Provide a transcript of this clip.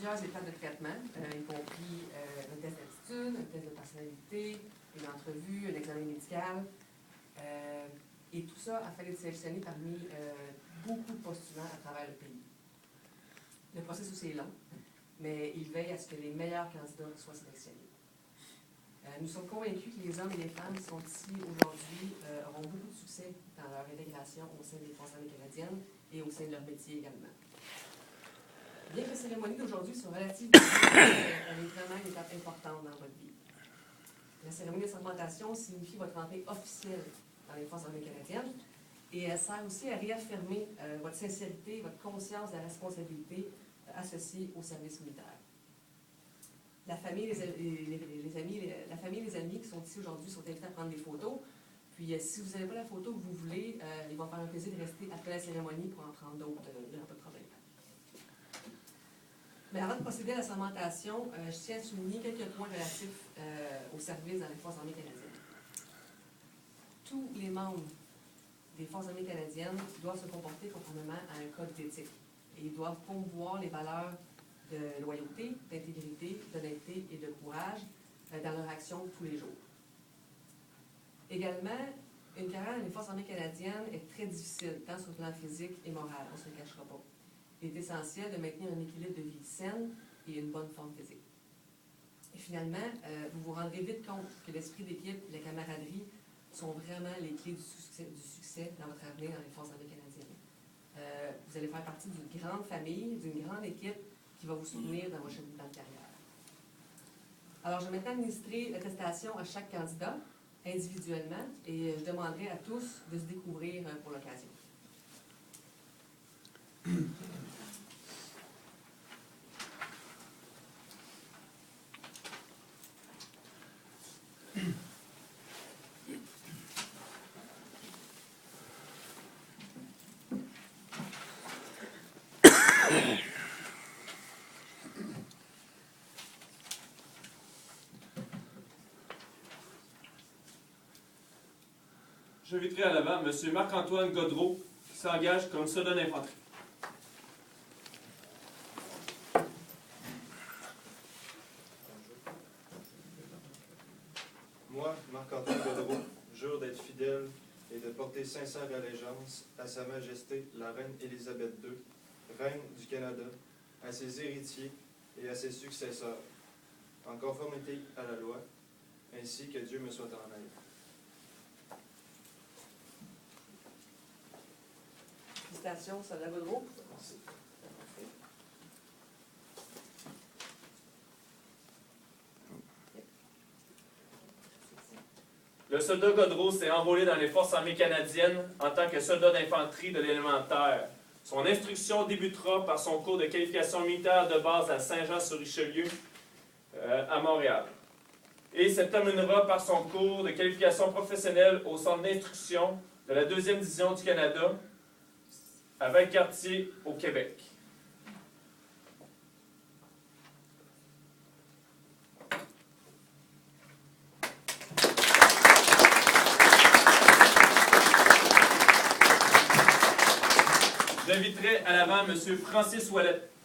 plusieurs étapes de traitement, y compris un test d'aptitude, un test de personnalité, une entrevue, un examen médical. Et tout ça a fallu être sélectionné parmi beaucoup de postulants à travers le pays. Le processus est long, mais il veille à ce que les meilleurs candidats soient sélectionnés. Nous sommes convaincus que les hommes et les femmes qui sont ici aujourd'hui auront beaucoup de succès dans leur intégration au sein des Forces armées canadiennes et au sein de leur métier également. Bien que la cérémonie d'aujourd'hui soit relative, elle est vraiment une étape importante dans votre vie. La cérémonie de sermentation signifie votre entrée officielle dans les Forces armées canadiennes et elle sert aussi à réaffirmer votre sincérité, votre conscience de la responsabilité associée au service militaire. La famille, les amis qui sont ici aujourd'hui sont invités à prendre des photos. Puis, si vous n'avez pas la photo que vous voulez, ils vont faire un plaisir de rester après la cérémonie pour en prendre d'autres. Il n'y aura pas de problème. Mais avant de procéder à la sermentation, je tiens à souligner quelques points relatifs au service dans les Forces armées canadiennes. Tous les membres des Forces armées canadiennes doivent se comporter conformément à un code d'éthique. Et ils doivent promouvoir les valeurs de loyauté, d'intégrité, d'honnêteté et de courage dans leur action de tous les jours. Également, une carrière dans les Forces armées canadiennes est très difficile, tant sur le plan physique et moral, on ne se le cachera pas. Il est essentiel de maintenir un équilibre de vie saine et une bonne forme physique. Et finalement, vous vous rendrez vite compte que l'esprit d'équipe et la camaraderie sont vraiment les clés du succès dans votre avenir dans les Forces armées canadiennes. Vous allez faire partie d'une grande famille, d'une grande équipe qui va vous soutenir dans votre cheminement de carrière. Alors, je vais maintenant administrer l'attestation à chaque candidat individuellement et je demanderai à tous de se découvrir pour l'occasion. J'inviterai à l'avant M. Marc-Antoine Godreau, qui s'engage comme soldat d'infanterie. Moi, Marc-Antoine Godreau, jure d'être fidèle et de porter sincère allégeance à Sa Majesté la Reine Élisabeth II, Reine du Canada, à ses héritiers et à ses successeurs, en conformité à la loi, ainsi que Dieu me soit en aide. Félicitations, soldat Godreau. Merci. Le soldat Godreau s'est enrôlé dans les Forces armées canadiennes en tant que soldat d'infanterie de l'élémentaire. Son instruction débutera par son cours de qualification militaire de base à Saint-Jean-sur-Richelieu, à Montréal. Et se terminera par son cours de qualification professionnelle au centre d'instruction de la 2e division du Canada, à Valcartier, au Québec. J'inviterai à l'avant M. Francis Ouellet.